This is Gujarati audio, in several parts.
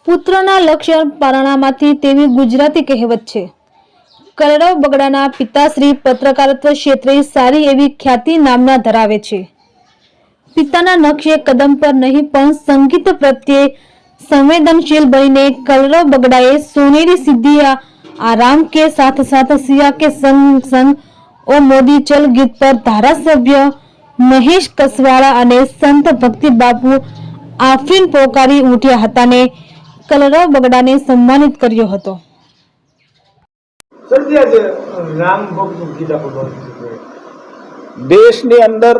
પુત્રના લક્ષણ પારણામાંથી તેવી ગુજરાતી કહેવત છે। કલરવ બગડાના પિતાશ્રી પત્રકારત્વ ક્ષેત્રે સારી એવી ખ્યાતિ નામના ધરાવે છે। પિતાના નકશે કદમ પર નહીં પણ સંગીત પ્રત્યે સંવેદનશીલ બનીને કલરવ બગડાએ સોનેરી સિદ્ધિ આરામ કે સાથ સાથ સિયા કે સંગ સંગ ઓ મોદી ચલ ગીત પર ધારાસભ્ય મહેશ કસવાળા અને સંત ભક્તિ બાપુ આફરીન પોકારી ઉઠ્યા હતા ને કલરવ બગડાને સન્માનિત કર્યો હતો। દેશની અંદર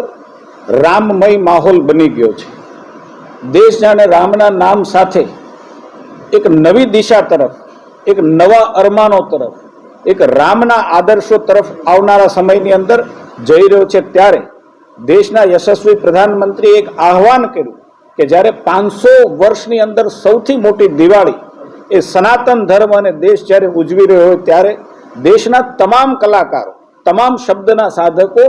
રામમય માહોલ બની ગયો છે। દેશ જાણે રામના નામ સાથે એક નવી દિશા તરફ, એક નવા અરમાનો તરફ, એક રામના આદર્શો તરફ આવનારા સમયની અંદર જઈ રહ્યો છે। ત્યારે દેશના યશસ્વી પ્રધાનમંત્રીએ એક આહવાન કર્યું કે જ્યારે 500 વર્ષની અંદર સૌથી મોટી દિવાળી એ સનાતન ધર્મ અને દેશ જ્યારે ઉજવી રહ્યો હોય ત્યારે દેશના તમામ કલાકારો, તમામ શબ્દના સાધકો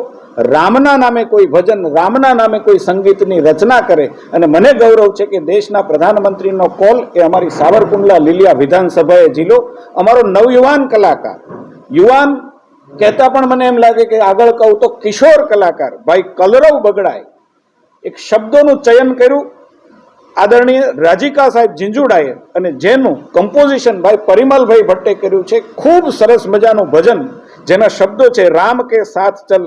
રામના નામે કોઈ ભજન, રામના નામે કોઈ સંગીતની રચના કરે। અને મને ગૌરવ છે કે દેશના પ્રધાનમંત્રીનો કોલ એ અમારી સાવરકુંડલા લીલિયા વિધાનસભાએ જિલ્લો અમારો નવયુવાન કલાકાર, યુવાન કહેતા પણ મને એમ લાગે કે આગળ કહું તો કિશોર કલાકાર ભાઈ કલરવ બગડાએ એક શબ્દોનું ચયન કર્યું આદરણીય રાજીકા સાહેબ ઝીંઝુડાએ, અને જેનું કમ્પોઝિશન ભાઈ પરિમલભાઈ ભટ્ટે કર્યું છે। ખૂબ સરસ મજાનું ભજન જેના શબ્દો છે રામ કે સાથ ચલ,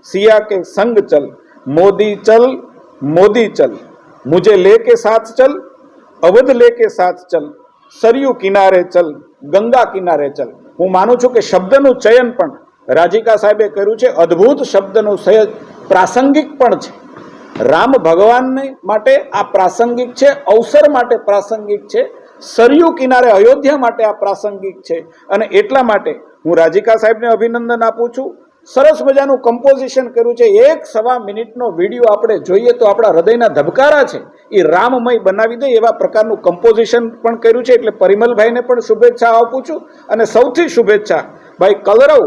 સિયા કે સંગ ચલ, મોદી ચલ, મુझे लेके साथ चल, अवध लेके साथ चल, सरयू किनारे चल, गंगा किनारे चल। હું માનું છું કે શબ્દનું ચયન પણ રાજીકા સાહેબે કર્યું છે। અદ્ભુત શબ્દનું સહેજ પ્રાસંગિક પણ છે। રામ ભગવાનને માટે આ પ્રાસંગિક છે, અવસર માટે પ્રાસંગિક છે, સરયુ કિનારે અયોધ્યા માટે આ પ્રાસંગિક છે। અને એટલા માટે હું રાજીકા સાહેબને અભિનંદન આપું છું। સરસ મજાનું કમ્પોઝિશન કર્યું છે। 1.25 મિનિટનો વિડીયો આપણે જોઈએ તો આપણા હૃદયના ધબકારા છે એ રામમય બનાવી દે એવા પ્રકારનું કમ્પોઝિશન પણ કર્યું છે। એટલે પરિમલભાઈને પણ શુભેચ્છા આપું છું। અને સૌથી શુભેચ્છા ભાઈ કલરવ,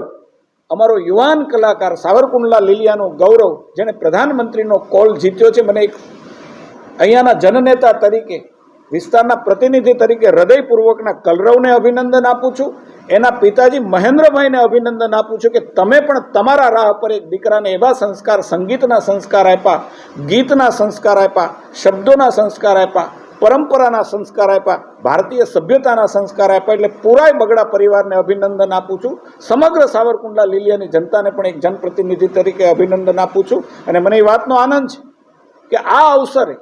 અમારો યુવાન કલાકાર, સાવરકુંડલા લીલિયાનો ગૌરવ, જેને પ્રધાનમંત્રીનો કોલ જીત્યો છે। મને એક અહીંયાના જનનેતા તરીકે, વિસ્તારના પ્રતિનિધિ તરીકે હૃદયપૂર્વકના કલરવને અભિનંદન આપું છું। એના પિતાજી મહેન્દ્રભાઈને અભિનંદન આપું છું કે તમે પણ તમારા રાહ પર એક દીકરાને એવા સંસ્કાર, સંગીતના સંસ્કાર આપ્યા, ગીતના સંસ્કાર આપ્યા, શબ્દોના સંસ્કાર આપ્યા, પરંપરાના સંસ્કાર આપ્યા, ભારતીય સભ્યતાના સંસ્કાર આપ્યા। એટલે પૂરાય બગડા પરિવારને અભિનંદન આપું છું। સમગ્ર સાવરકુંડલા લીલિયાની જનતાને પણ એક જનપ્રતિનિધિ તરીકે અભિનંદન આપું છું। અને મને એ વાતનો આનંદ છે કે આ અવસરે,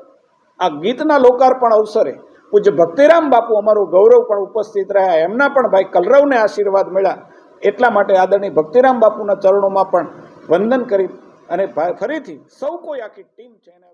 આ ગીતના લોકાર્પણ અવસરે પૂજ્ય ભક્તિરામ બાપુ અમારું ગૌરવ પણ ઉપસ્થિત રહ્યા। એમના પણ ભાઈ કલરવને આશીર્વાદ મળ્યા। એટલા માટે આદરણીય ભક્તિરામ બાપુના ચરણોમાં પણ વંદન કરી અને ફરીથી સૌ કોઈ આખી ટીમ છે એને